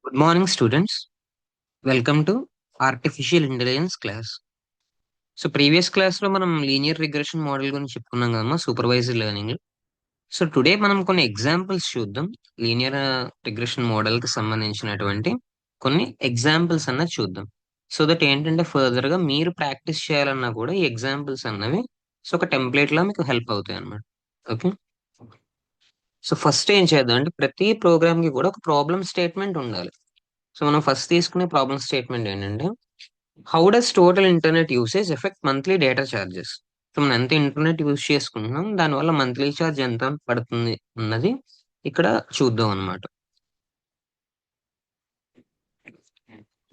Good morning, students. Welcome to Artificial Intelligence class. So previous class లో మనం linear regression model గురించి చెప్పుకున్నాం కదమ్మా సూపర్వైజ్డ్ లెర్నింగ్. సో టుడే మనం కొన్ని ఎగ్జాంపుల్స్ చూద్దాం. లీనియర్ రిగ్రెషన్ మోడల్ కి సంబంధించినటువంటి కొన్ని ఎగ్జాంపుల్స్ అన్నది చూద్దాం. సో దట్ ఏంటంటే ఫర్దర్ గా మీరు ప్రాక్టీస్ చేయాలన్నా కూడా ఈ ఎగ్జాంపుల్స్ అన్నవి సో ఒక టెంప్లేట్ లా మీకు హెల్ప్ అవుతాయి అన్నమాట. ఓకే. సో ఫస్ట్ ఏం చేద్దాం అంటే ప్రతి ప్రోగ్రామ్ కి కూడా ఒక ప్రాబ్లమ్ స్టేట్మెంట్ ఉండాలి. సో మనం ఫస్ట్ తీసుకునే ప్రాబ్లమ్ స్టేట్మెంట్ ఏంటంటే how does total internet usage effect monthly data charges. So మనం ఎంత ఇంటర్నెట్ యూజ్ చేసుకుంటున్నాం దానివల్ల మంత్లీ ఛార్జ్ ఎంత పడుతుంది అన్నది ఇక్కడ చూద్దాం అన్నమాట.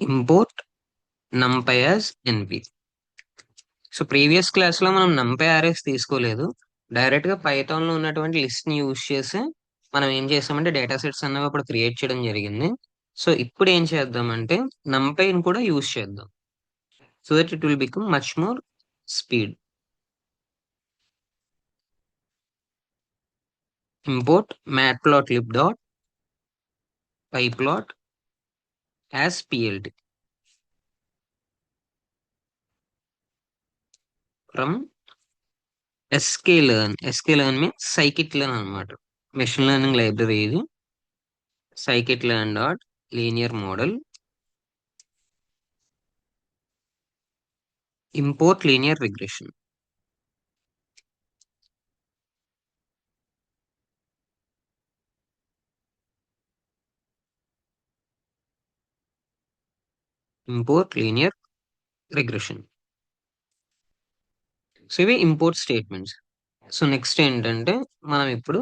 Import numpy as np. So previous class లో మనం numpy arrays తీసుకోలేదు. డైరెక్ట్ గా పైథాన్ లో ఉన్నటువంటి లిస్ట్ ని యూజ్ చేసి మనం ఏం చేసామంటే డేటా సెట్స్ అన్నవి అప్పుడు క్రియేట్ చేయడం జరిగింది. సో ఇప్పుడు ఏం చేద్దామంటే numpy ని కూడా యూజ్ చేద్దాం so that it will become much more speed. Import matplotlib dot pyplot as plt from sklearn. sklearn means scikit-learn అన్నమాట. మెషిన్ లెర్నింగ్ లైబ్రరీ ఇది. scikit-learn dot linear model import linear regression. import linear regression. So ఇవి import statements. So next ఏంటంటే మనం ఇప్పుడు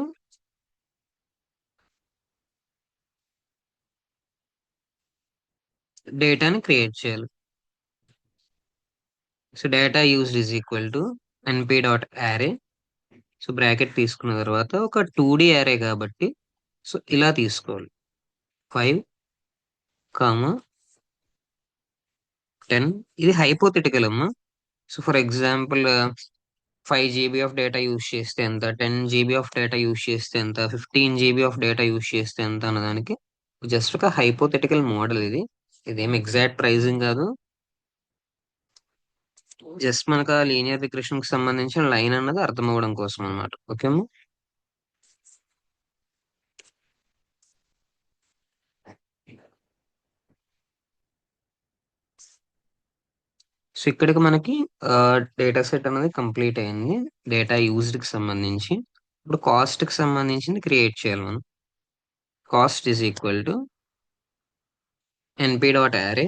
డేటాని create చేయాలి. So data used is equal to np dot array. So bracket తీసుకున్న తర్వాత ఒక 2D array కాబట్టి సో ఇలా తీసుకోవాలి. 5, 10. ఇది హైపోథెటికల్ అమ్మా. So for example 5 GB of data use చేస్తే ఎంత, 10 GB ఆఫ్ డేటా యూజ్ చేస్తే ఎంత, 15 GB ఆఫ్ డేటా యూజ్ చేస్తే ఎంత అన్నదానికి జస్ట్ ఒక హైపోథెటికల్ మోడల్ ఇది. ఇదేం ఎగ్జాక్ట్ ప్రైజింగ్ కాదు. జస్ట్ మనకు ఆ లీనియర్ రిగ్రెషన్ కి సంబంధించిన లైన్ అన్నది అర్థం అవ్వడం కోసం అనమాట. ఓకే అమ్మా. సో ఇక్కడికి మనకి డేటా సెట్ అనేది కంప్లీట్ అయింది. డేటా యూజ్డ్ కి సంబంధించి ఇప్పుడు కాస్ట్ కి సంబంధించింది క్రియేట్ చేయాలి మనం. Cost is equal to np dot array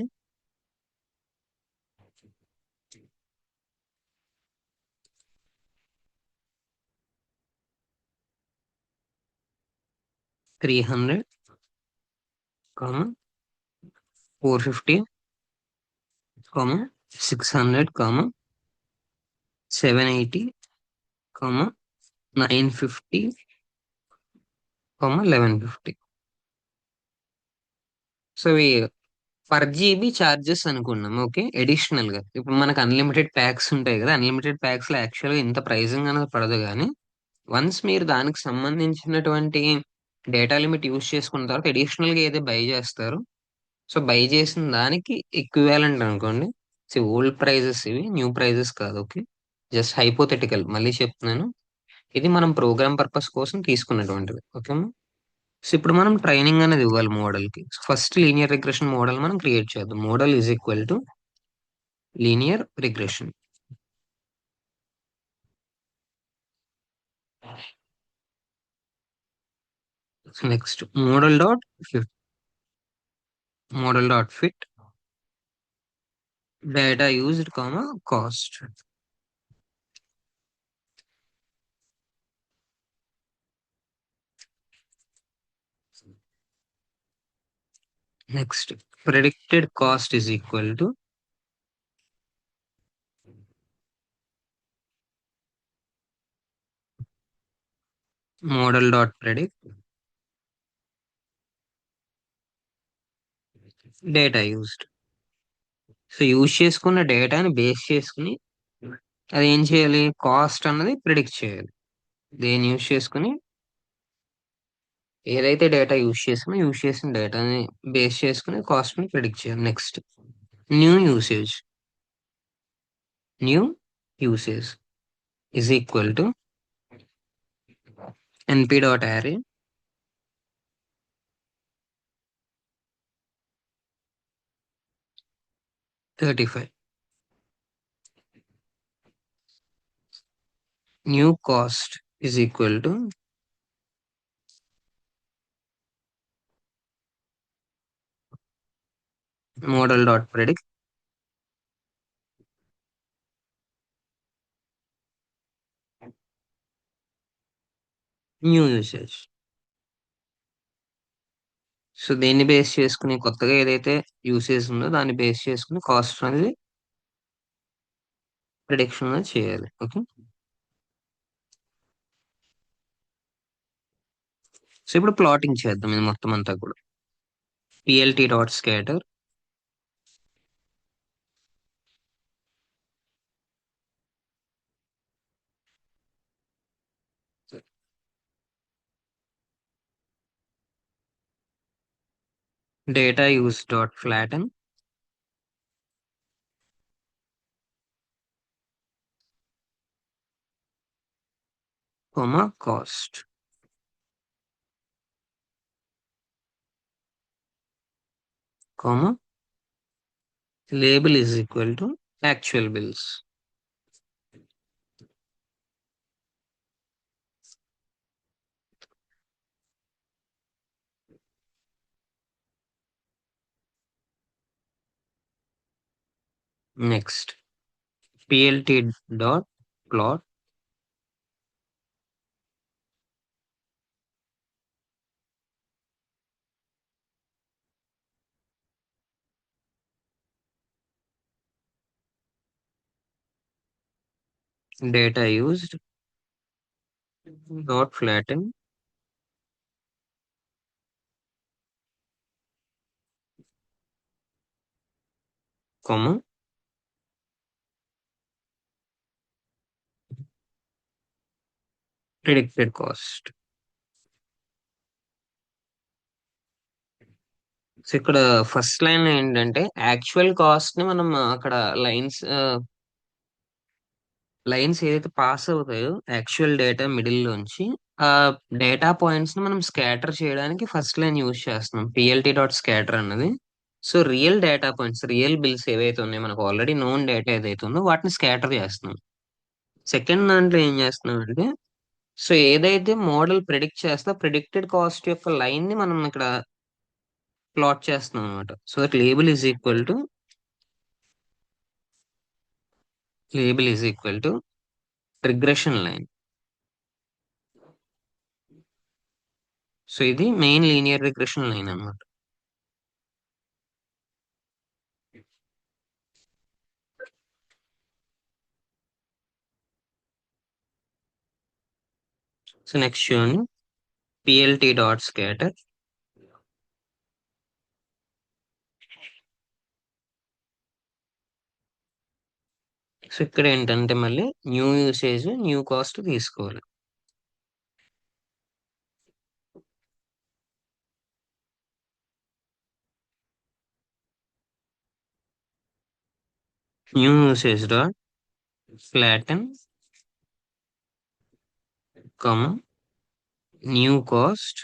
300, 450, 600, 780, 950, 1150. So ఇవి పర్ జీబీ చార్జెస్ అనుకున్నాం. ఓకే. అడిషనల్ గా ఇప్పుడు మనకు అన్లిమిటెడ్ ప్యాక్స్ ఉంటాయి కదా, అన్లిమిటెడ్ ప్యాక్స్ లో యాక్చువల్ గా ఇంత ప్రైసింగ్ అనేది పడదు. కానీ వన్స్ మీరు దానికి సంబంధించినటువంటి డేటా లిమిట్ యూజ్ చేసుకున్న తర్వాత అడిషనల్ గా ఏదో బై చేస్తారు. సో బై చేసిన దానికి ఈక్వివాలెంట్ అనుకోండి. సో ఓల్డ్ ప్రైజెస్ ఇవి, న్యూ ప్రైజెస్ కాదు. ఓకే. జస్ట్ హైపోథెటికల్, మళ్ళీ చెప్తున్నాను. ఇది మనం ప్రోగ్రామ్ పర్పస్ కోసం తీసుకున్నటువంటిది. ఓకే. సో ఇప్పుడు మనం ట్రైనింగ్ అనేది ఇవ్వాలి మోడల్ కి. ఫస్ట్ లీనియర్ రిగ్రెషన్ మోడల్ మనం క్రియేట్ చేద్దాం. Model is equal to linear regression. Next model dot fit data used cost. Next predicted cost is equal to model dot predict data used. So use చేసుకున్న డేటాని base చేసుకుని అది ఏం చేయాలి, cost అన్నది predict చేయాలి. దేని యూజ్ చేసుకుని ఏదైతే డేటా యూజ్ చేసిన డేటాని బేస్ చేసుకుని కాస్ట్ ని ప్రిడిక్ట్ చేయాలి. Next new usage. New usage is equal to np dot array 35. New cost is equal to model dot predict new usage. So దేన్ని బేస్ చేసుకుని కొత్తగా ఏదైతే యూసేజ్ ఉందో దాన్ని బేస్ చేసుకుని కాస్ట్ అనేది ప్రిడిక్షన్ అనేది చేయాలి. ఓకే, సో ఇప్పుడు ప్లాటింగ్ చేద్దాం ఇది మొత్తం అంతా కూడా. plt dot scatter data use dot flatten cost label is equal to actual bills. Next plt dot plot data used dot flatten comma predicted cost. So ఇక్కడ ఫస్ట్ లైన్ ఏంటంటే actual cost ని మనం అక్కడ లైన్స్ లైన్స్ ఏదైతే pass అవుతాయో actual data middle లోంచి ఆ data points ని మనం స్కాటర్ చేయడానికి ఫస్ట్ లైన్ యూజ్ చేస్తున్నాం, పిఎల్టీ డాట్ స్కాటర్ అన్నది. So real data points, real bills ఏవైతే ఉన్నాయో మనకు ఆల్రెడీ నోన్ డేటా ఏదైతే ఉందో వాటిని స్కాటర్ చేస్తున్నాం. సెకండ్ దాంట్లో ఏం చేస్తున్నాం అంటే, సో ఏదైతే మోడల్ ప్రిడిక్ట్ చేస్తా ప్రిడిక్టెడ్ కాస్ట్ యొక్క లైన్ ని మనం ఇక్కడ ప్లాట్ చేస్తున్నాం అనమాట. So that label is equal to regression line. So ఇది మెయిన్ లీనియర్ రిగ్రెషన్ లైన్ అన్నమాట. సో నెక్స్ట్ చూడండి, పిఎల్టీ డాట్ స్కాటర్ సో ఇక్కడ ఏంటంటే మళ్ళీ న్యూ యూసేజ్ న్యూ కాస్ట్ తీసుకోవాలి. New usage dot flatten comma new cost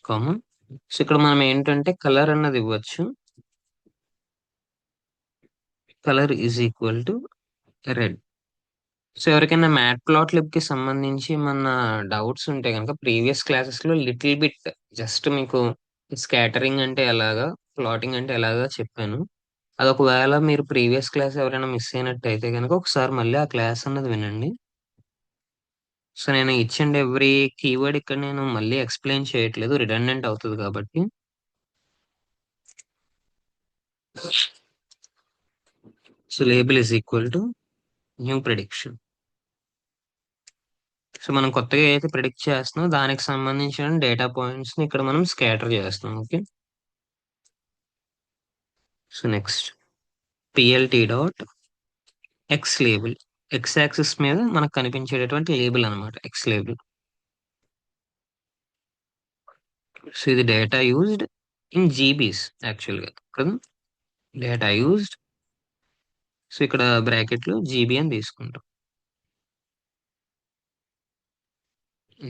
comma. So ఇక్కడ మనం ఏంటంటే కలర్ అన్నది ఇవ్వచ్చు. Colour is equal to red. So ఎవరికైనా మ్యాట్ ప్లాట్ లిబ్ కి సంబంధించి మన డౌట్స్ ఉంటే కనుక ప్రీవియస్ క్లాసెస్ లో లిటిల్ బిట్ జస్ట్ మీకు స్కాటరింగ్ అంటే ఎలాగా, ప్లాటింగ్ అంటే ఎలాగా చెప్పాను. అది ఒకవేళ మీరు ప్రీవియస్ క్లాస్ ఎవరైనా మిస్ అయినట్టయితే కనుక ఒకసారి మళ్ళీ ఆ క్లాస్ అన్నది వినండి. సో నేను ఇచ్చిన ఎవ్రీ కీవర్డ్ ఇక్కడ నేను మళ్ళీ ఎక్స్ప్లెయిన్ చేయట్లేదు, రిడెండెంట్ అవుతుంది కాబట్టి. So label is equal to new prediction. So మనం కొత్తగా ఏదైతే ప్రిడిక్ట్ చేస్తున్నామో దానికి సంబంధించిన డేటా పాయింట్స్ ని ఇక్కడ మనం స్కాటర్ చేస్తాం. Okay, so next PLT dot X label. X axis మీద మనకు కనిపించేటటువంటి లేబుల్ అనమాట, ఎక్స్ లేబుల్. సో ఇది డేటా యూజ్డ్ ఇన్ జీబీస్ యాక్చువల్గా కదా, డేటా యూజ్డ్. సో ఇక్కడ బ్రాకెట్ లో జీబీ అని తీసుకుంటాం.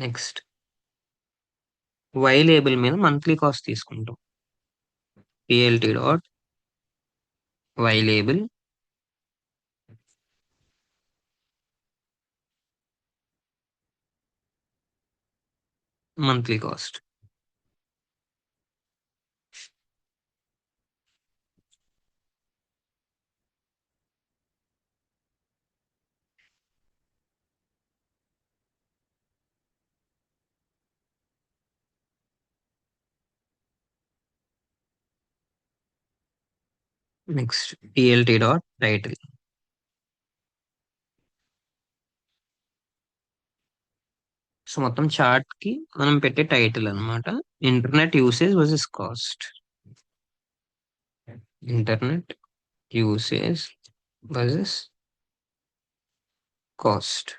నెక్స్ట్ వై లేబుల్ మీద మంత్లీ కాస్ట్ తీసుకుంటాం. PLT dot Y label monthly cost. Next PLT dot title. So మొత్తం చార్ట్ కి మనం పెట్టే టైటిల్ అన్నమాట, internet usage versus cost. Internet usage versus cost.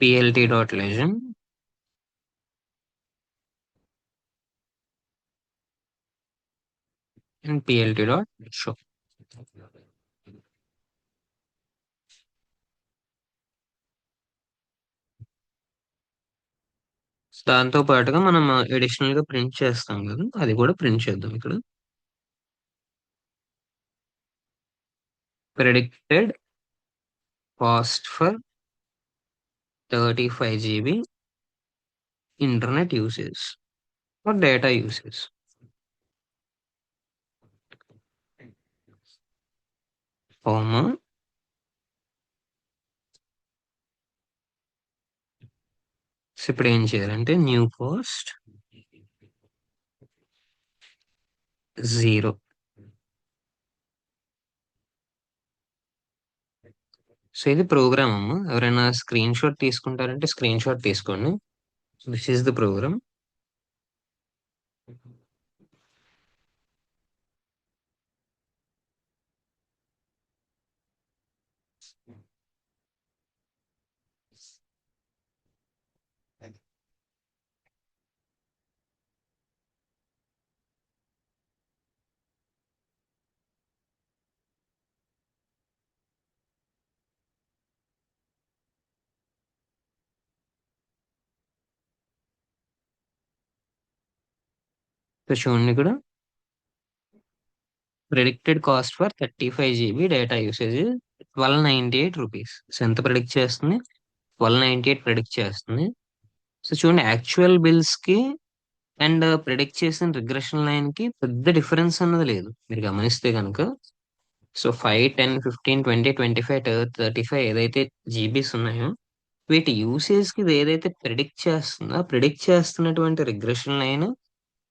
PLT dot legend and PLT dot show. దాంతో పాటుగా మనం అడిషనల్ గా ప్రింట్ చేస్తాం కదా, అది కూడా ప్రింట్ చేద్దాం ఇక్కడ. Predicted cost for 35 GB internet usage for data usage. ఫార్మా ఇప్పుడు ఏం చేయాలంటే న్యూ కాస్ట్ 0. సో ఇది ప్రోగ్రామ్ అమ్మ, ఎవరైనా స్క్రీన్ షాట్ తీసుకుంటారంటే స్క్రీన్ షాట్ తీసుకోండి. This is the program. So చూడండి ఇక్కడ predicted cost for 35 GB data usage 1298 rupees. So ఎంత ప్రెడిక్ట్ చేస్తుంది? 1298 ప్రెడిక్ట్ చేస్తుంది. సో చూడండి యాక్చువల్ బిల్స్ కి అండ్ ప్రెడిక్ట్ చేసిన రిగ్రెషన్ లైన్ కి పెద్ద డిఫరెన్స్ అన్నది లేదు మీరు గమనిస్తే కనుక. సో 5, 10, 15, 20, 25, 35 ఏదైతే జీబీస్ ఉన్నాయో వీటి యూసేజ్ కి ఇది ఏదైతే ప్రిడిక్ట్ చేస్తుందో ప్రిడిక్ట్ చేస్తున్నటువంటి regression line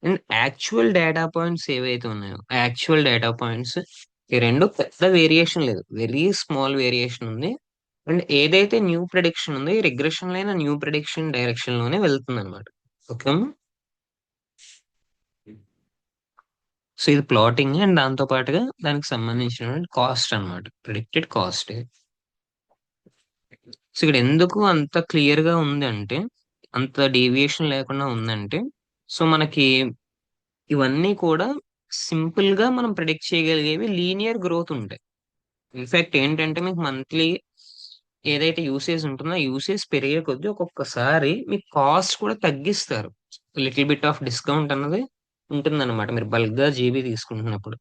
and actual data points ఏవైతే ఉన్నాయో ఆ యాక్చువల్ డేటా పాయింట్స్ ఈ రెండు పెద్ద వేరియేషన్ లేదు, వెరీ స్మాల్ వేరియేషన్ ఉంది. అండ్ ఏదైతే న్యూ ప్రిడిక్షన్ ఉందో ఈ regression line new prediction direction లోనే వెళ్తుంది అనమాట. ఓకే. సో ఇది ప్లాటింగ్ అండ్ దాంతో పాటుగా దానికి సంబంధించిన కాస్ట్ అన్నమాట, ప్రిడిక్టెడ్ కాస్ట్. సో ఇక్కడ ఎందుకు అంత క్లియర్ గా ఉంది అంటే, అంత డీవియేషన్ లేకుండా ఉందంటే, సో మనకి ఇవన్నీ కూడా సింపుల్ గా మనం ప్రిడిక్ట్ చేయగలిగేవి లీనియర్ గ్రోత్ ఉంటాయి. ఇన్ఫాక్ట్ ఏంటంటే మీకు మంత్లీ ఏదైతే యూసేజ్ ఉంటుందో ఆ యూసేజ్ పెరిగే కొద్దీ ఒక్కొక్కసారి మీ కాస్ట్ కూడా తగ్గిస్తారు. లిటిల్ బిట్ ఆఫ్ డిస్కౌంట్ అన్నది ఉంటుందన్నమాట మీరు బల్క్ గా జీబీ తీసుకుంటున్నప్పుడు.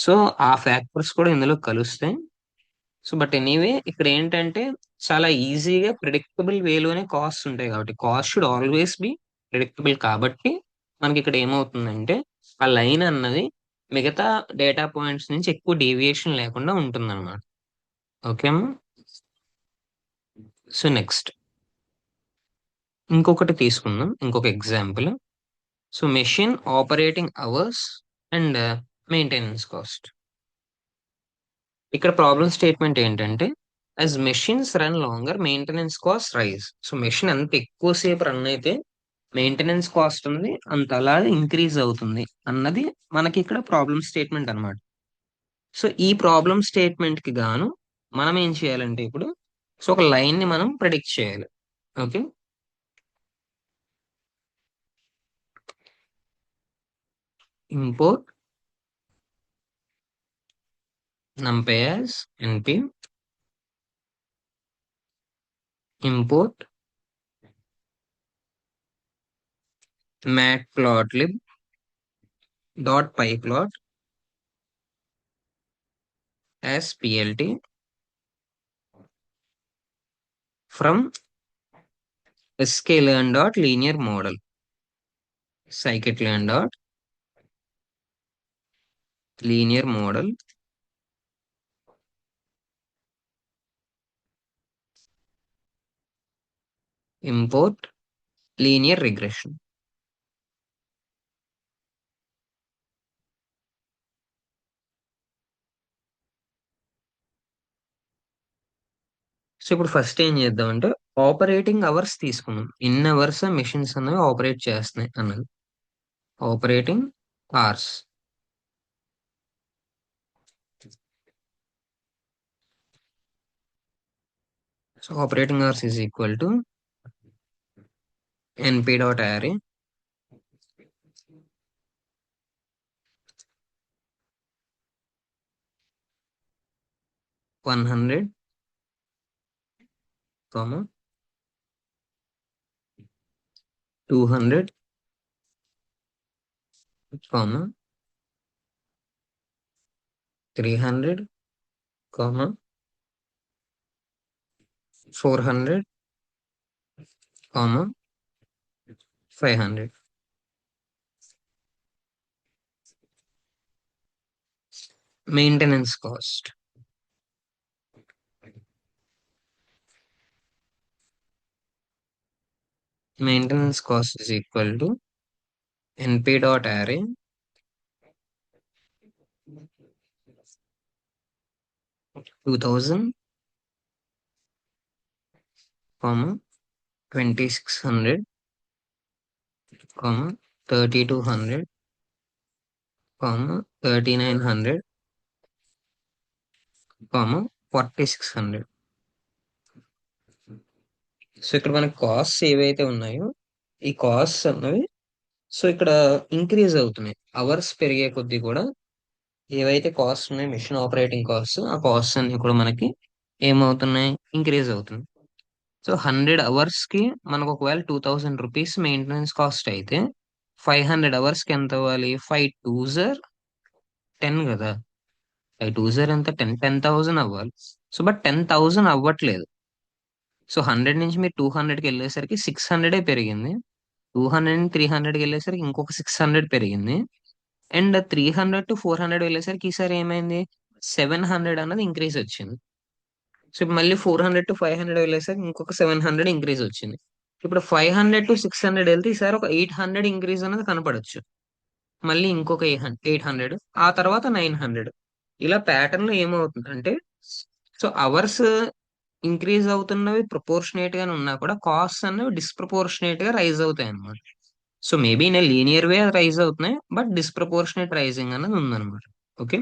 సో ఆ ఫ్యాక్టర్స్ కూడా ఇందులో కలుస్తాయి. సో బట్ ఎనీవే ఇక్కడ ఏంటంటే చాలా ఈజీగా ప్రిడిక్టబుల్ వేలోనే కాస్ట్ ఉంటాయి కాబట్టి cost should always be predictable కాబట్టి మనకి ఇక్కడ ఏమవుతుందంటే ఆ లైన్ అన్నది మిగతా డేటా పాయింట్స్ నుంచి ఎక్కువ డీవియేషన్ లేకుండా ఉంటుంది అనమాట. ఓకే. సో నెక్స్ట్ ఇంకొకటి తీసుకుందాం, ఇంకొక example. So machine operating hours and maintenance cost. ఇక్కడ ప్రాబ్లం స్టేట్మెంట్ ఏంటంటే as machines run longer maintenance cost rise. So machine ఎంత ఎక్కువసేపు రన్ అయితే మెయింటెనెన్స్ కాస్ట్ ఉంది అంత అలా ఇంక్రీజ్ అవుతుంది అన్నది మనకి ఇక్కడ ప్రాబ్లం స్టేట్మెంట్ అన్నమాట. సో ఈ ప్రాబ్లం స్టేట్మెంట్ కి గాను మనం ఏం చేయాలంటే ఇప్పుడు సో ఒక లైన్ ని మనం ప్రిడిక్ట్ చేయాలి. Okay. Import numpy as np, import matplotlib dot pyplot as plt from sklearn dot linear model, scikit-learn dot linear model, import linear regression. So ఇప్పుడు ఫస్ట్ ఏం చేద్దామంటే ఆపరేటింగ్ అవర్స్ తీసుకున్నాం. ఇన్ అవర్స్ మెషిన్స్ అనేవి operate చేస్తున్నాయి అన్నది operating hours. So operating hours is equal to np dot array 100 comma 200 comma 300 comma 400 comma 500. Maintenance cost. Maintenance cost is equal to np dot array 2000 comma 2600 comma 3200 comma 3900 comma 4600. So ఇక్కడ మనకి cost ఏవైతే ఉన్నాయో ఈ cost అన్నవి so ఇక్కడ increase అవుతున్నాయి. Hours పెరిగే కొద్దీ కూడా ఏవైతే కాస్ట్ ఉన్నాయో మిషన్ ఆపరేటింగ్ కాస్ట్ ఆ కాస్ట్ అన్ని కూడా మనకి ఏమవుతున్నాయి, ఇంక్రీజ్ అవుతున్నాయి. సో 100 అవర్స్ కి మనకు ఒకవేళ 2000 రూపీస్ మెయింటెనెన్స్ కాస్ట్ అయితే 500 అవర్స్ కి ఎంత అవ్వాలి? 5 2 10 కదా. 5 2 ఎంత? 10,000 అవ్వాలి. సో బట్ 10,000 అవ్వట్లేదు. సో 100 నుంచి మీరు 200కి వెళ్ళేసరికి 600 పెరిగింది. 200 నుంచి 300కి వెళ్ళేసరికి ఇంకొక 600 పెరిగింది. అండ్ 300 to 400 వెళ్ళేసరికి ఈసారి ఏమైంది? 700 అన్నది ఇంక్రీజ్ వచ్చింది. సో ఇప్పుడు మళ్ళీ 400 to 500 వెళ్ళేసరికి ఇంకొక 700 ఇంక్రీజ్ వచ్చింది. ఇప్పుడు 500 to 600 వెళ్తే ఈసారి ఒక 800 ఇంక్రీజ్ అనేది కనపడొచ్చు. మళ్ళీ ఇంకొక 800, ఆ తర్వాత 900. ఇలా ప్యాటర్న్ లో ఏమవుతుందంటే సో అవర్స్ ఇంక్రీజ్ అవుతున్నవి ప్రపోర్షనేట్ గానే ఉన్నా కూడా కాస్ట్ అనేవి డిస్ప్రపోర్షనేట్ గా రైజ్ అవుతాయి అన్నమాట. So maybe in linear way rise అవుతున్నాయి, బట్ డిస్ప్రపోర్షనేట్ రైజింగ్ అనేది ఉందన్నమాట. ఓకే.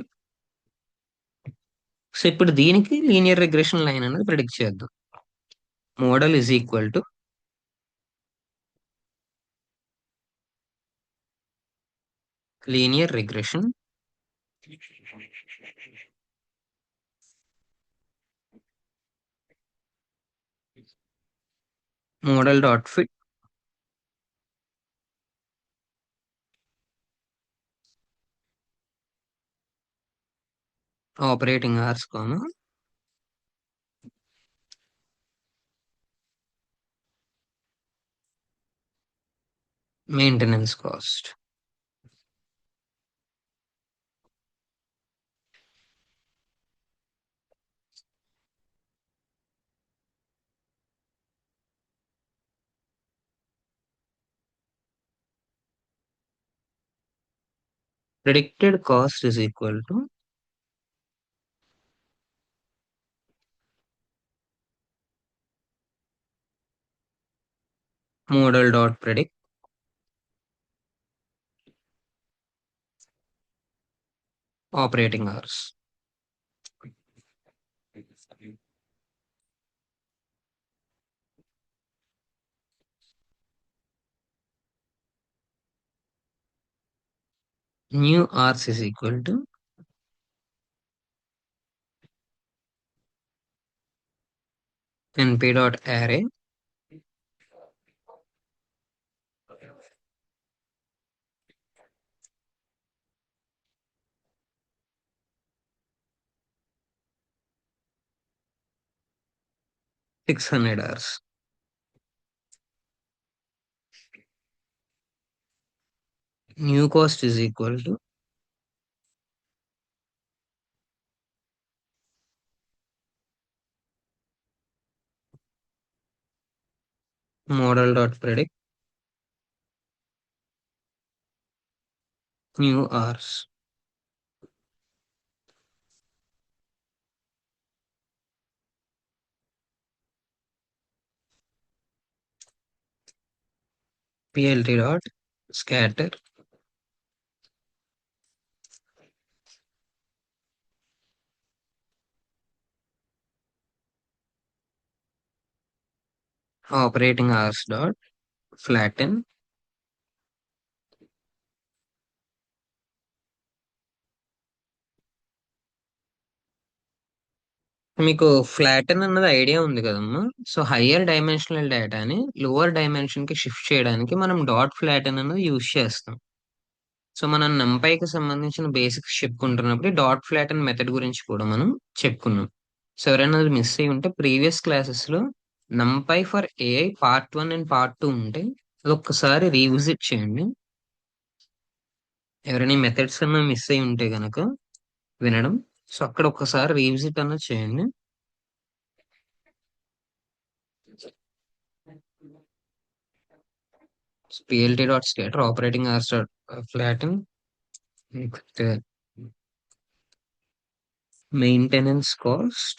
సో ఇప్పుడు దీనికి లీనియర్ రిగ్రెషన్ లైన్ అనేది ప్రిడిక్ట్ చేద్దాం. Model is equal to linear regression model dot fit operating hours comma maintenance cost. Predicted cost is equal to model dot predict operating hours. New arcs is equal to np dot array 600 hours. New cost is equal to model dot predict new hours. Plt dot scatter operating hours dot flatten. మీకు flatten అన్నది idea ఉంది కదమ్మా. So higher dimensional డేటాని lower dimension కి shift చేయడానికి మనం dot flatten అనేది use చేస్తాం. సో మనం నంపైకి సంబంధించిన బేసిక్స్ చెప్పుకుంటున్నప్పుడు డాట్ ఫ్లాటెన్ మెథడ్ గురించి కూడా మనం చెప్పుకున్నాం. సో ఎవరైనా అది మిస్ అయ్యి ఉంటే ప్రీవియస్ క్లాసెస్ లో నంపై for AI part 1 and part 2 ఉంటే అది ఒక్కసారి రీవిజిట్ చేయండి. ఎవరైనా మెథడ్స్ అన్న మిస్ అయ్యి ఉంటే గనక వినడం. సో అక్కడ ఒక్కసారి రీవిజిట్ అన్న చేయండి. PLT dot scatter operating hours dot flatten next maintenance cost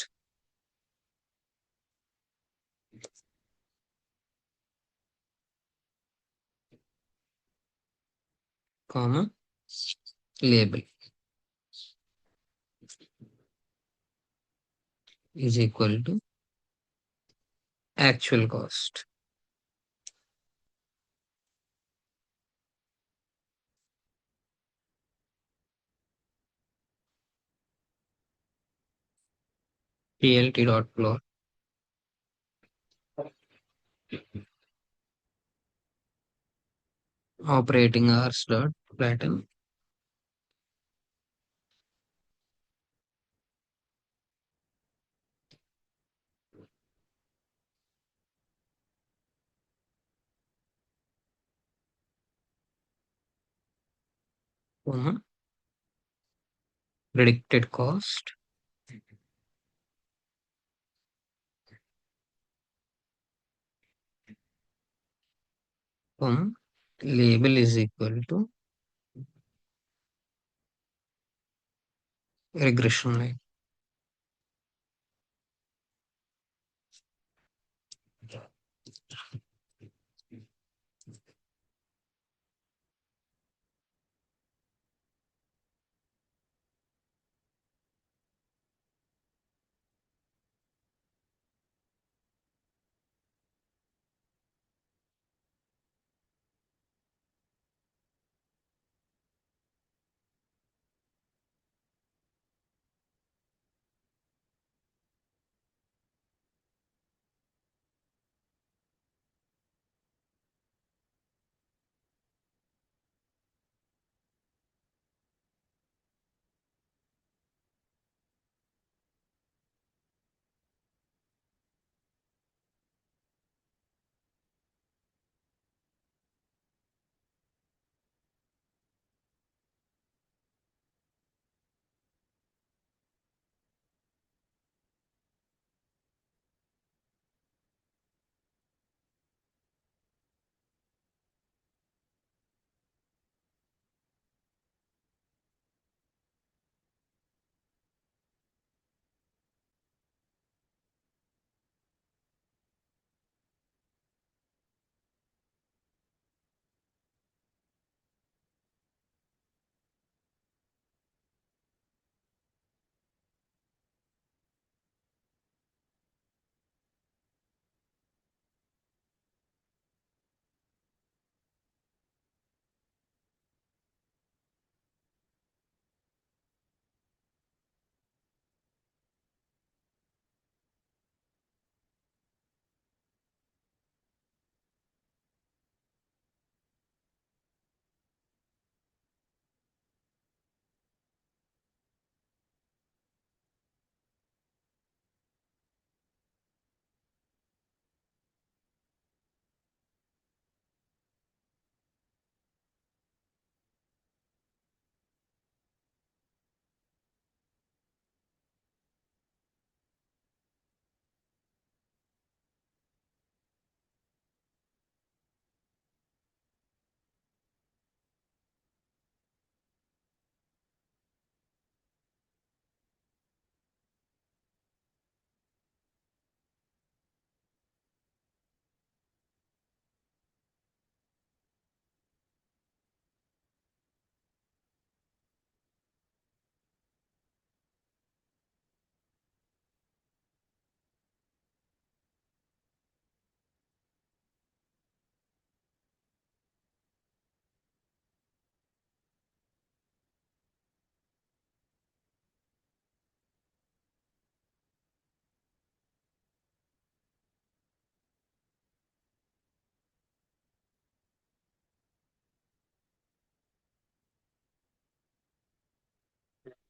comma label is equal to actual cost. PLT dot plot operating hours dot flatten comma predicted cost comma label is equal to regression line.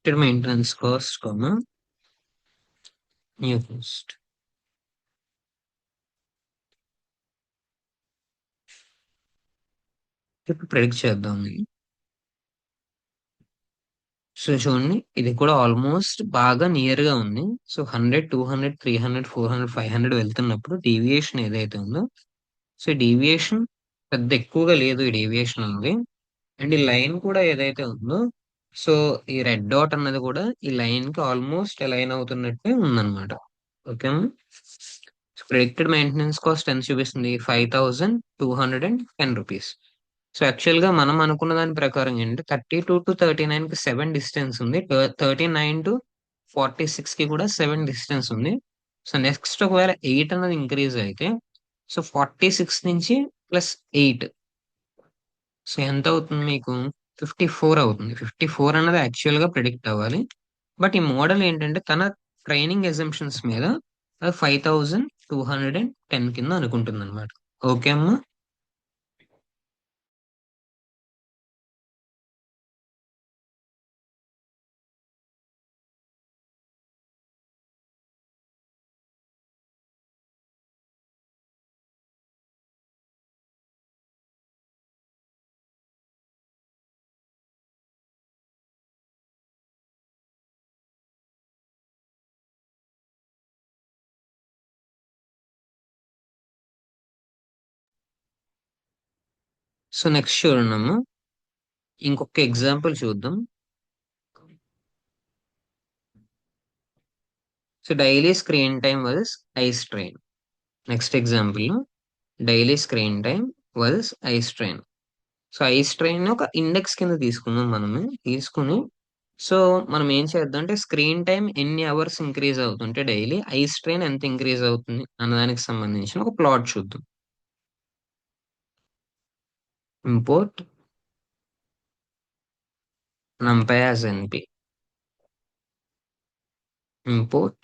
Maintenance cost, new cost. ఇప్పుడు predict చేద్దాం. So చూడండి, ఇది కూడా almost బాగా near గా ఉంది. So 100, 200, 300, 400, 500 వెళ్తున్నప్పుడు deviation ఏదైతే ఉందో, సో డీవియేషన్ పెద్ద ఎక్కువగా లేదు. ఈ డీవియేషన్ అనేది, అండ్ ఈ లైన్ కూడా ఏదైతే ఉందో, సో ఈ రెడ్ డాట్ అన్నది కూడా ఈ లైన్ కి ఆల్మోస్ట్ అలైన్ అవుతున్నట్టే ఉందన్నమాట. ఓకే, ప్రిడిక్టెడ్ మెయింటెనెన్స్ కాస్ట్ ఎంత చూపిస్తుంది? 5210 రూపీస్. సో యాక్చువల్ గా మనం అనుకున్న దాని ప్రకారం ఏంటంటే 32 to 39 కి 7 డిస్టెన్స్ ఉంది. 39 to 46 కి కూడా 7 డిస్టెన్స్ ఉంది. సో నెక్స్ట్ ఒకవేళ 8 అన్నది ఇంక్రీజ్ అయితే, సో 46 నుంచి +8, సో ఎంత అవుతుంది మీకు? 54 అవుతుంది. 54 అన్నది యాక్చువల్ గా ప్రిడిక్ట్ అవ్వాలి. బట్ ఈ మోడల్ ఏంటంటే తన ట్రైనింగ్ ఎజంప్షన్స్ మీద 5210 కింద అనుకుంటుంది అనమాట. ఓకే అమ్మా. సో నెక్స్ట్ చూడండి, ఇంకొక ఎగ్జాంపుల్ చూద్దాం. So daily screen time versus eye strain. Next example, daily screen time versus eye strain. So eye strain ఒక ఇండెక్స్ కింద తీసుకుందాం మనము. తీసుకుని సో మనం ఏం చేద్దాం అంటే స్క్రీన్ టైం ఎన్ని అవర్స్ ఇంక్రీజ్ అవుతుంటే డైలీ ఐ స్ట్రెయిన్ ఎంత ఇంక్రీజ్ అవుతుంది అన్నదానికి సంబంధించిన ఒక ప్లాట్ చూద్దాం. Import numpy as np, import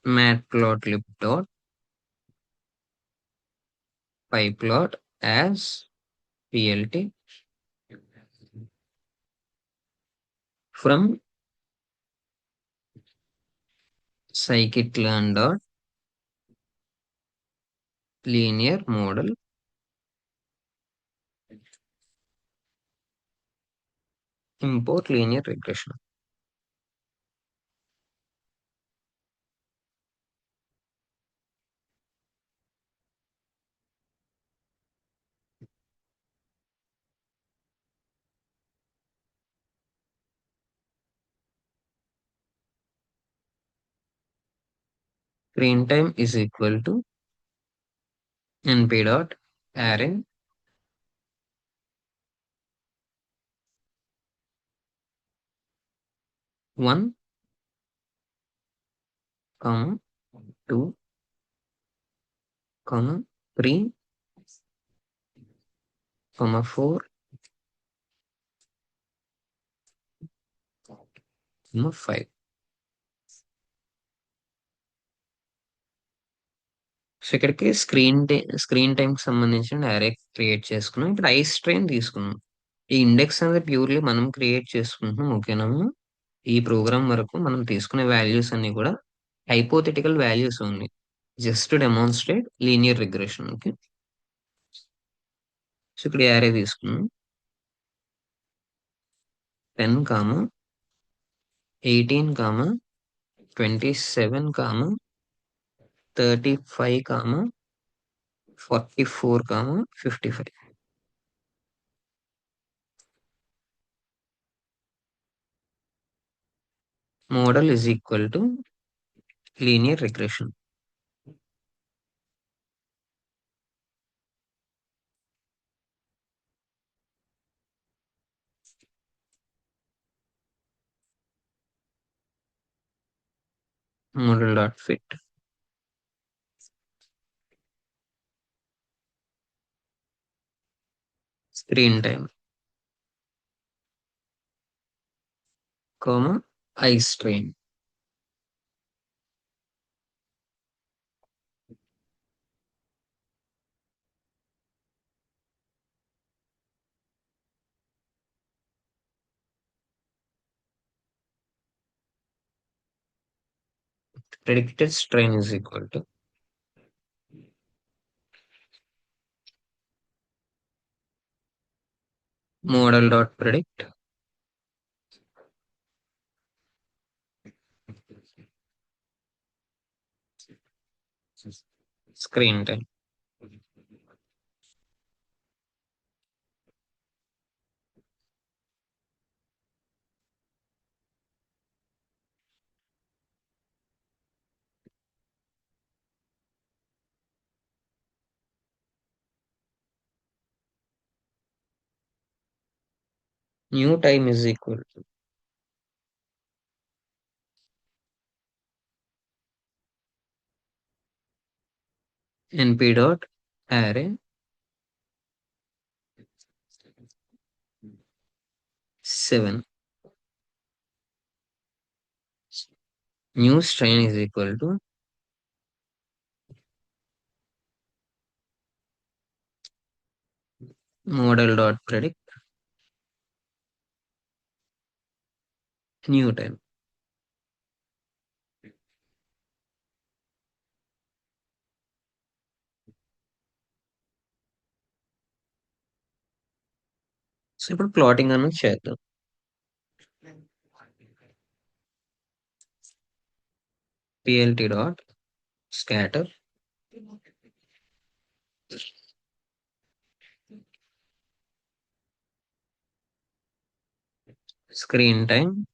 matplotlib dot pyplot as plt from scikit-learn dot linear model import linear regression. Screen time is equal to np dot array 1, 2, 3, 4, 5. So ఇక్కడికి screen time కి సంబంధించిన అరే create చేసుకున్నాం. ఇప్పుడు eye strain తీసుకున్నాం. ఈ index అనేది purely మనం క్రియేట్ చేసుకుంటున్నాం. ఓకేనమ్మా. ఈ ప్రోగ్రామ్ వరకు మనం తీసుకునే వాల్యూస్ అన్ని కూడా హైపోథెటికల్ వాల్యూస్ ఉంది, just to demonstrate linear regression. Okay, so ఇక్కడ యారే తీసుకున్నాం. 10, 18, 27, 35, 44, 55. Model is equal to linear regression. Model dot fit screen time, I strain. predicted strain is equal to model dot predict screen time. New time is equal to np dot array 7. New strain is equal to model dot predict new time. So ఇప్పుడు plotting అన్నది చేద్దాం. plt dot scatter screen time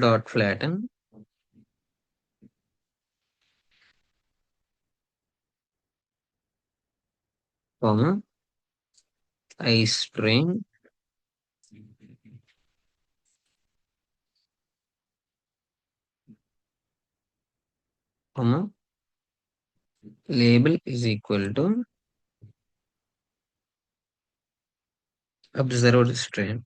dot flatten comma I string comma label is equal to observed strain.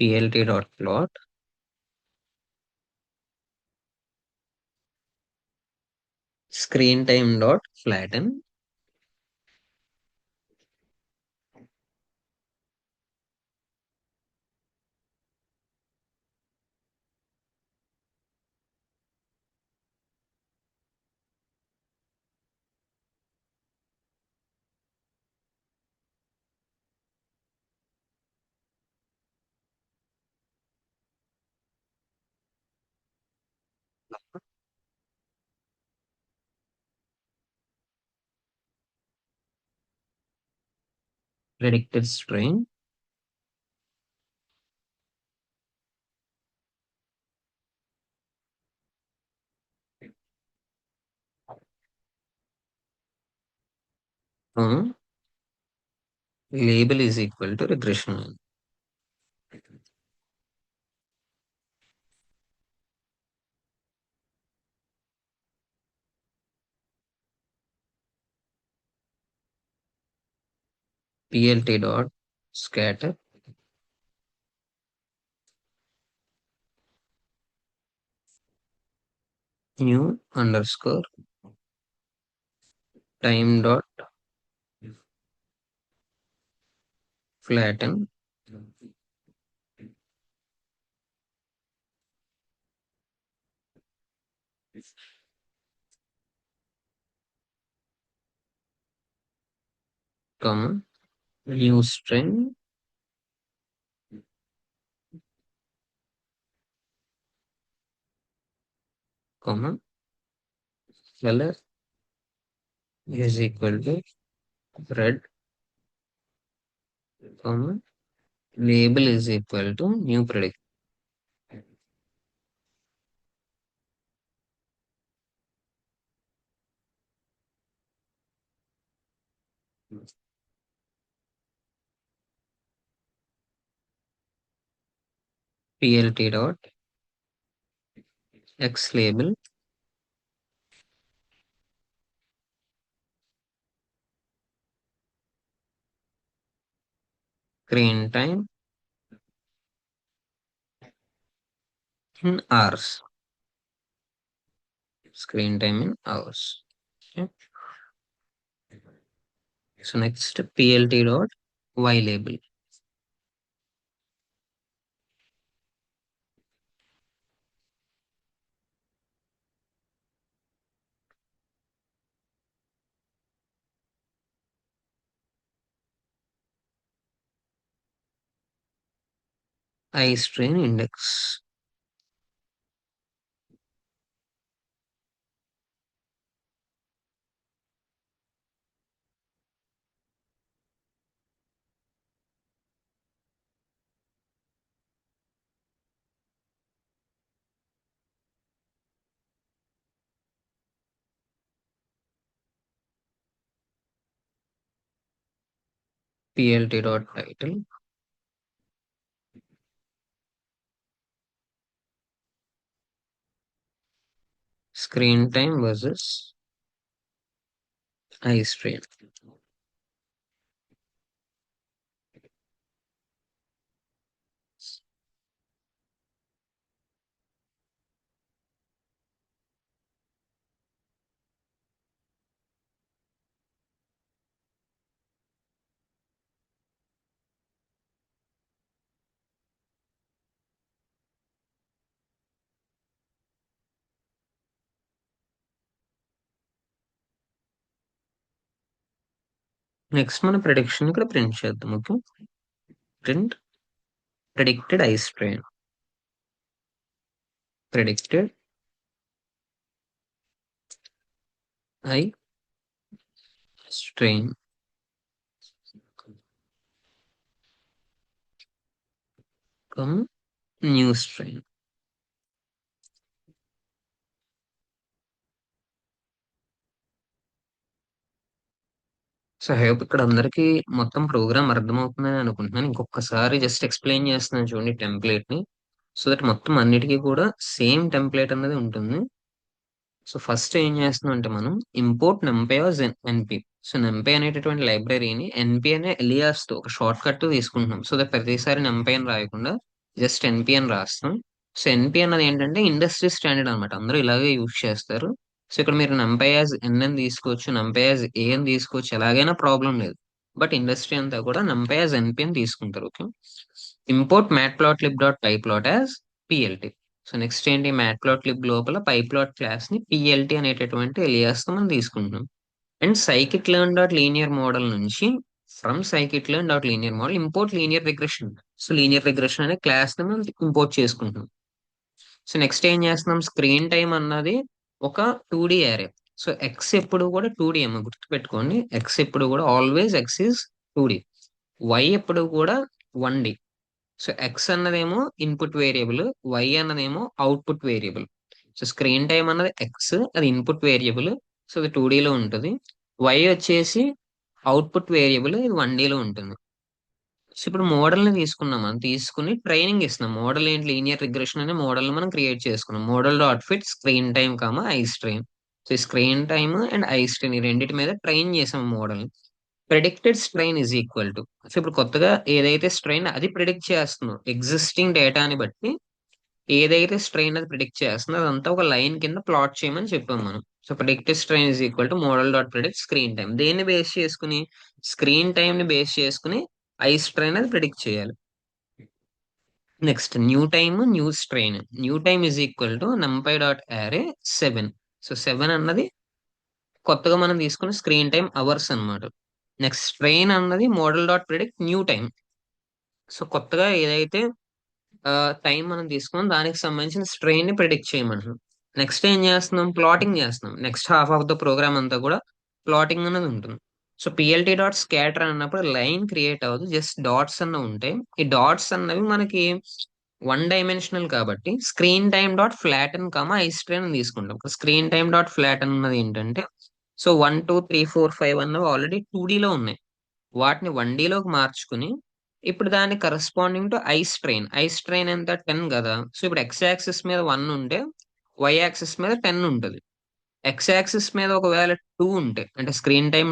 plt dot plot screen time dot flatten predicted strain comma label is equal to regression line. plt dot scatter new underscore time dot flatten comma new string comma color is equal to red comma label is equal to new predict. plt dot x label screen time in hours. Screen time in hours. Okay. So next PLT dot Y label. Eye strain index. PLT dot title. Screen time versus eye strain. Next మన prediction ఇక్కడ print చేద్దాం. Okay, print predicted eye strain. Predicted eye strain. Come new strain. So hope ఇక్కడ అందరికి మొత్తం programme అర్థమవుతుందని అనుకుంటున్నాను. ఇంకొకసారి just explain చేస్తున్నాను చూడండి టెంప్లేట్ ని. సో దట్ మొత్తం అన్నిటికీ కూడా సేమ్ టెంప్లేట్ అనేది ఉంటుంది. సో ఫస్ట్ ఏం చేస్తున్నాం అంటే మనం import numpy as N P. So numpy అనేటటువంటి లైబ్రరీని ఎన్పి అనే ఎలియాస్ తో ఒక షార్ట్ కట్ తీసుకుంటున్నాం. సో దట్ ప్రతిసారి numpy అని రాయకుండా జస్ట్ ఎన్పి అని రాస్తాం. సో ఎన్పి అన్నది ఏంటంటే ఇండస్ట్రీ స్టాండర్డ్ అనమాట, అందరూ ఇలాగే యూజ్ చేస్తారు. సో ఇక్కడ మీరు numpy as ఎన్ అని తీసుకోవచ్చు, numpy as ఏ అని తీసుకోవచ్చు, ఎలాగైనా ప్రాబ్లం లేదు. బట్ ఇండస్ట్రీ అంతా కూడా numpy as ఎన్పి అని తీసుకుంటారు. Okay, import matplotlib dot pyplot as P L T. So next ఏంటి, మ్యాట్ప్లాట్లిబ్ లోపల పైప్లాట్ క్లాస్ ని పిఎల్టి అనేటటువంటి ఎలియాస్ తో మనం తీసుకుంటున్నాం. And scikit learn dot linear model నుంచి from scikit learn dot linear model import linear regression. So linear regression అనే క్లాస్ ని మనం ఇంపోర్ట్ చేసుకుంటున్నాం. సో నెక్స్ట్ ఏం చేస్తున్నాం, స్క్రీన్ టైం అన్నది ఒక 2D అరే. సో ఎక్స్ ఎప్పుడు కూడా 2D ఏమో గుర్తుపెట్టుకోండి, ఎక్స్ ఎప్పుడు కూడా always X is 2D. Why ఎప్పుడు కూడా 1D. సో ఎక్స్ అన్నదేమో ఇన్పుట్ వేరియబుల్, వై అన్నదేమో output variable. So screen time అన్నది ఎక్స్, అది ఇన్పుట్ వేరియబుల్. సో అది 2D లో ఉంటుంది. వై వచ్చేసి అవుట్పుట్ వేరియబుల్, ఇది 1D లో ఉంటుంది. సో ఇప్పుడు మోడల్ ని తీసుకున్నాం, మనం తీసుకుని ట్రైనింగ్ ఇస్తున్నాం. మోడల్ ఏంటి, లీనియర్ రిగ్రెషన్ అనే మోడల్ ని మనం క్రియేట్ చేసుకున్నాం. Model dot fit screen time comma eye strain. So screen time and eye strain ఈ రెండింటి మీద ట్రైన్ చేసాం model. Predicted strain is equal to, so ఇప్పుడు కొత్తగా ఏదైతే స్ట్రెయిన్ అది ప్రిడిక్ట్ చేస్తుందో ఎగ్జిస్టింగ్ డేటాని బట్టి ఏదైతే స్ట్రెయిన్ అది ప్రిడిక్ట్ చేస్తుందో అదంతా ఒక లైన్ కింద ప్లాట్ చేయమని చెప్పాం మనం. So predicted strain is equal to model dot predict screen time. దేన్ని బేస్ చేసుకుని, స్క్రీన్ టైం ని బేస్ చేసుకుని ఐ స్ట్రెయిన్ అది ప్రిడిక్ట్ చేయాలి. Next new time new strain. New time is equal to numpy dot అరే 7. సో 7 అన్నది కొత్తగా మనం తీసుకున్న స్క్రీన్ టైం అవర్స్ అన్నమాట. నెక్స్ట్ స్ట్రెయిన్ అన్నది model dot predict new time. So కొత్తగా ఏదైతే టైం మనం తీసుకున్నాం దానికి సంబంధించిన స్ట్రెయిన్ ని ప్రిడిక్ట్ చేయమంటున్నాం. నెక్స్ట్ ఏం చేస్తున్నాం, ప్లాటింగ్ చేస్తున్నాం. Next half of the program అంతా కూడా ప్లాటింగ్ అనేది ఉంటుంది. సో పిఎల్టీ డాట్ స్కాటర్ అన్నప్పుడు లైన్ క్రియేట్ అవ్వదు, జస్ట్ డాట్స్ అన్న ఉంటాయి. ఈ డాట్స్ అన్నవి మనకి 1 డైమెన్షనల్ కాబట్టి screen time dot flatten comma eye strain అని తీసుకుంటాం. స్క్రీన్ టైమ్ డాట్ ఫ్లాటన్ అన్నది ఏంటంటే, సో 1 2 3 4 5 అన్నవి ఆల్రెడీ 2D లో ఉన్నాయి, వాటిని 1D లోకి మార్చుకుని ఇప్పుడు దాని కరస్పాండింగ్ టు ఐ స్ట్రెయిన్ ఎంత 10 కదా. సో ఇప్పుడు ఎక్స్ యాక్సిస్ మీద 1 ఉంటే వై యాక్సిస్ మీద 10 ఉంటుంది. ఎక్స్ యాక్సిస్ మీద ఒకవేళ 2 ఉంటే అంటే స్క్రీన్ టైం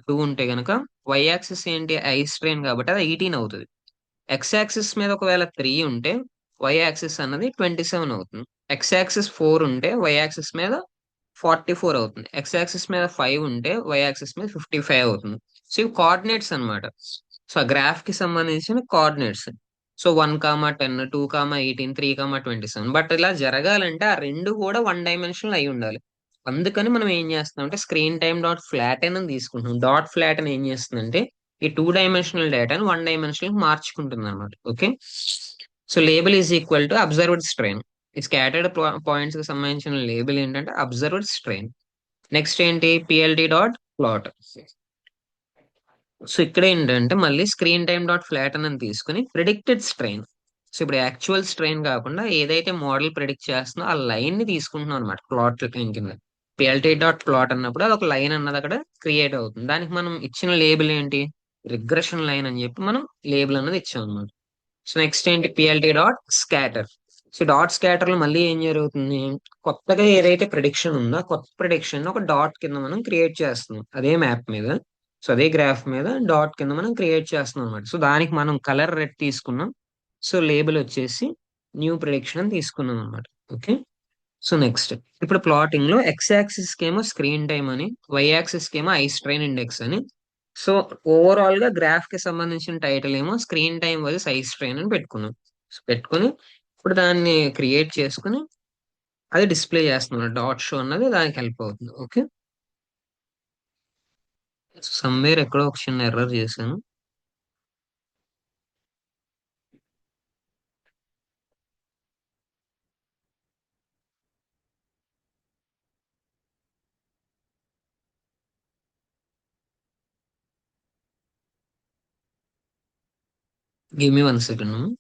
2 ఉంటే గనక వై యాక్సిస్ ఏంటి ఐ స్ట్రెయిన్ కాబట్టి అది 18 అవుతుంది. ఎక్స్ యాక్సిస్ మీద ఒకవేళ 3 ఉంటే వై యాక్సిస్ అన్నది 27 అవుతుంది. ఎక్స్ యాక్సిస్ 4 ఉంటే వై యాక్సిస్ మీద 44 అవుతుంది. ఎక్స్ యాక్సిస్ మీద 5 ఉంటే వై యాక్సిస్ మీద 55 అవుతుంది. సో ఇవి కోఆర్డినేట్స్ అన్నమాట. సో ఆ గ్రాఫ్ కి సంబంధించిన కోఆర్డినేట్స్. సో 1, 10, 2, 18, 3, 27. బట్ ఇలా జరగాలంటే ఆ రెండు కూడా వన్ డైమెన్షనల్ అయి ఉండాలి. అందుకని మనం ఏం చేస్తున్నాం అంటే స్క్రీన్ టైమ్ డాట్ ఫ్లాటెన్ అని తీసుకుంటున్నాం. డాట్ ఫ్లాటెన్ ఏం చేస్తుందంటే ఈ టూ డైమెన్షనల్ డేటాను వన్ డైమెన్షనల్ మార్చుకుంటుంది అనమాట. Okay. So label is equal to observed strain. ఈ స్కాటర్డ్ పాయింట్స్ కి సంబంధించిన లేబుల్ ఏంటంటే అబ్జర్వ్డ్ స్ట్రెయిన్. నెక్స్ట్ ఏంటి, పిఎల్డి డాట్ ప్లాట్. సో ఇక్కడ ఏంటంటే మళ్ళీ స్క్రీన్ టైమ్ డాట్ ఫ్లాటెన్ అని తీసుకుని ప్రిడిక్టెడ్ స్ట్రెయిన్. సో ఇప్పుడు యాక్చువల్ స్ట్రెయిన్ కాకుండా ఏదైతే మోడల్ ప్రిడిక్ట్ చేస్తుందో ఆ లైన్ ని తీసుకుంటున్నాం అనమాట ప్లాట్ కింద. పిఎల్టీ డాట్ ప్లాట్ అన్నప్పుడు అది ఒక లైన్ అన్నది అక్కడ క్రియేట్ అవుతుంది. దానికి మనం ఇచ్చిన లేబుల్ ఏంటి, రిగ్రెషన్ లైన్ అని చెప్పి మనం లేబుల్ అన్నది ఇచ్చాం అనమాట. సో నెక్స్ట్ ఏంటి, PLT dot scatter. So dot scatter లో మళ్ళీ ఏం జరుగుతుంది, కొత్తగా ఏదైతే ప్రిడిక్షన్ ఉందో ఆ కొత్త ప్రిడిక్షన్ ఒక డాట్ కింద మనం క్రియేట్ చేస్తున్నాం అదే మ్యాప్ మీద. సో అదే గ్రాఫ్ మీద డాట్ కింద మనం క్రియేట్ చేస్తున్నాం అనమాట. సో దానికి మనం కలర్ రెడ్ తీసుకున్నాం. సో లేబుల్ వచ్చేసి న్యూ ప్రిడిక్షన్ అని తీసుకున్నాం అనమాట. ఓకే. సో నెక్స్ట్, ఇప్పుడు ప్లాటింగ్ లో ఎక్స్ యాక్సిస్ కేమో స్క్రీన్ టైమ్ అని, వై యాక్సిస్ కేమో ఐ స్ట్రెయిన్ ఇండెక్స్ అని. సో ఓవరాల్ గా గ్రాఫ్ కి సంబంధించిన టైటిల్ ఏమో screen time versus eye strain అని పెట్టుకున్నాం. సో పెట్టుకుని ఇప్పుడు దాన్ని క్రియేట్ చేసుకుని అది డిస్ప్లే చేస్తున్నాం. డాట్ షో అన్నది దానికి హెల్ప్ అవుతుంది. ఓకే. సమ్వేర్ ఎక్కడో ఒక చిన్న ఎర్రర్ చేశాను. Give me 1 second.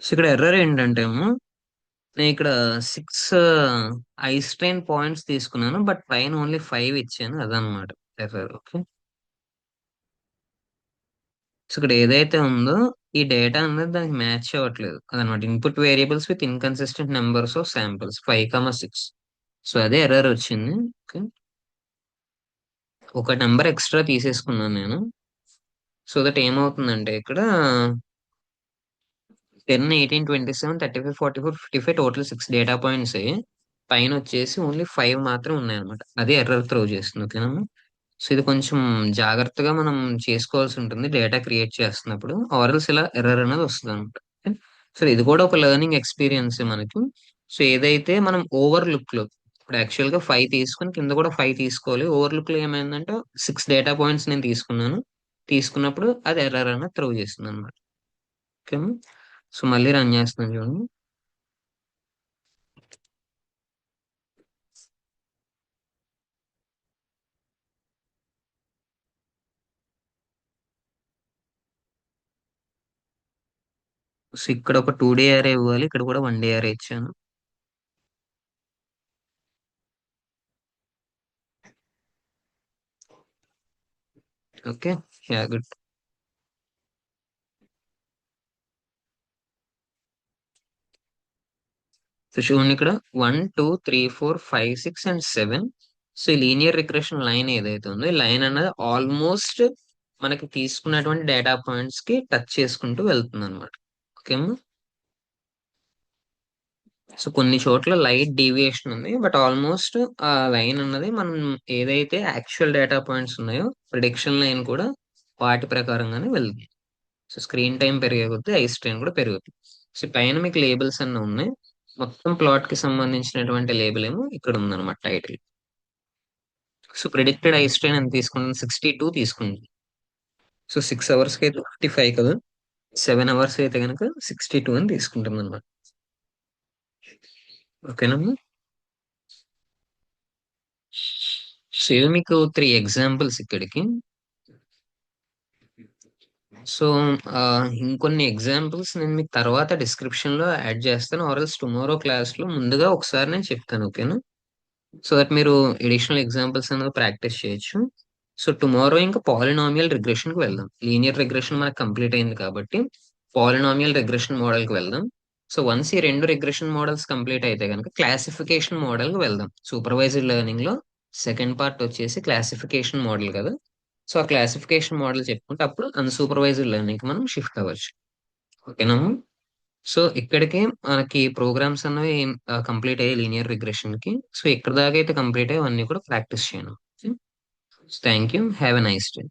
సో ఇక్కడ ఎర్రర్ ఏంటంటే ఏమో, నేను ఇక్కడ 6 ఐస్ట్రైన్ పాయింట్స్ తీసుకున్నాను, బట్ పైన ఓన్లీ 5 ఇచ్చాను, అదనమాట ఎర్రర్. ఓకే. సో ఇక్కడ ఏదైతే ఉందో ఈ డేటా అనేది దానికి మ్యాచ్ అవ్వట్లేదు అదనమాట. Input variables with inconsistent numbers of samples 5,6. So అదే ఎర్రర్ వచ్చింది. ఓకే. ఒక నెంబర్ ఎక్స్ట్రా తీసేసుకున్నాను నేను. సో దట్ ఏమవుతుందంటే ఇక్కడ 10, 18, 27, 35, 44, 55 టోటల్ 6 డేటా పాయింట్స్. పైన వచ్చేసి ఓన్లీ 5 మాత్రం ఉన్నాయన్నమాట. అదే ఎర్రర్ త్రో చేస్తుంది. ఓకేనా. సో ఇది కొంచెం జాగ్రత్తగా మనం చేసుకోవాల్సి ఉంటుంది డేటా క్రియేట్ చేస్తున్నప్పుడు, ఆర్ఎల్స్ ఇలా ఎర్రర్ అనేది వస్తుంది అనమాట. సో ఇది కూడా ఒక లెర్నింగ్ ఎక్స్పీరియన్స్ మనకి. సో ఏదైతే మనం ఓవర్ లుక్ లో, ఇప్పుడు యాక్చువల్ గా 5 తీసుకుని కింద కూడా 5 తీసుకోవాలి, ఓవర్ లుక్ లో ఏమైందంటే 6 డేటా పాయింట్స్ నేను తీసుకున్నాను. తీసుకున్నప్పుడు అది ఎర్రర్ అనేది త్రో చేస్తుంది అనమాట. ఓకే. సో మళ్ళీ రన్ చేస్తున్నాను చూడండి. సో ఇక్కడ ఒక 2 డే అరే ఇవ్వాలి, ఇక్కడ కూడా 1 డే అరే ఇచ్చాను. ఓకే. Yeah good. సో చూడండి ఇక్కడ 1, 2, 3, 4, 5, 6 అండ్ 7. సో ఈ లీనియర్ రిగ్రెషన్ లైన్ ఏదైతే ఉందో, ఈ లైన్ అనేది ఆల్మోస్ట్ మనకి తీసుకున్నటువంటి డేటా పాయింట్స్ కి టచ్ చేసుకుంటూ వెళ్తుంది అనమాట. ఓకే. సో కొన్ని చోట్ల లైట్ డీవియేషన్ ఉంది, బట్ ఆల్మోస్ట్ ఆ లైన్ అన్నది మనం ఏదైతే యాక్చువల్ డేటా పాయింట్స్ ఉన్నాయో ప్రిడిక్షన్ లైన్ కూడా వాటి ప్రకారంగానే వెళ్తుంది. సో స్క్రీన్ టైం పెరిగే కొద్దీ ఐ స్ట్రెయిన్ కూడా పెరుగుతుంది. సో పైన మీకు లేబుల్స్ అన్నీ ఉన్నాయి. మొత్తం ప్లాట్ కి సంబంధించినటువంటి లేబుల్ ఏమో ఇక్కడ ఉందన్నమాట, title. So predicted eye strain ఎంత తీసుకుంటుంది, 62 తీసుకుంది. సో 6 అవర్స్ కి అయితే 55 కదా, 7 అవర్స్ అయితే కనుక 62 అని తీసుకుంటుంది అనమాట. ఓకేనమ్మా. సో ఇవి మీకు 3 ఎగ్జాంపుల్స్ ఇక్కడికి. సో ఇంకొన్ని ఎగ్జాంపుల్స్ నేను మీకు తర్వాత డిస్క్రిప్షన్ లో యాడ్ చేస్తాను, ఆర్ఎల్స్ టుమారో క్లాస్ లో ముందుగా ఒకసారి నేను చెప్తాను. ఓకేనా. సో దట్ మీరు ఎడిషనల్ ఎగ్జాంపుల్స్ అనేది ప్రాక్టీస్ చేయొచ్చు. సో టుమారో ఇంకా పాలినామియల్ రిగ్రెషన్ కి వెళ్దాం. లీనియర్ రిగ్రెషన్ మనకు కంప్లీట్ అయింది కాబట్టి పాలినామియల్ రిగ్రెషన్ మోడల్ కి వెళ్దాం. సో వన్స్ ఈ రెండు రిగ్రెషన్ మోడల్స్ కంప్లీట్ అయితే కనుక క్లాసిఫికేషన్ మోడల్ కి వెళ్దాం. సూపర్వైజ్డ్ లెర్నింగ్ లో సెకండ్ పార్ట్ వచ్చేసి క్లాసిఫికేషన్ మోడల్ కదా. సో ఆ క్లాసిఫికేషన్ మోడల్ చెప్పుకుంటే అప్పుడు అన్సూపర్వైజ్డ్ లెర్నింగ్ కి మనం షిఫ్ట్ అవ్వచ్చు. ఓకేనా. సో ఇక్కడికి మనకి ప్రోగ్రామ్స్ అన్నవి కంప్లీట్ అయ్యాయి లీనియర్ రిగ్రెషన్ కి. సో ఎక్కడ దాకా అయితే కంప్లీట్ అయ్యి అన్ని కూడా ప్రాక్టీస్ చేయను. Thank you. Have a nice day.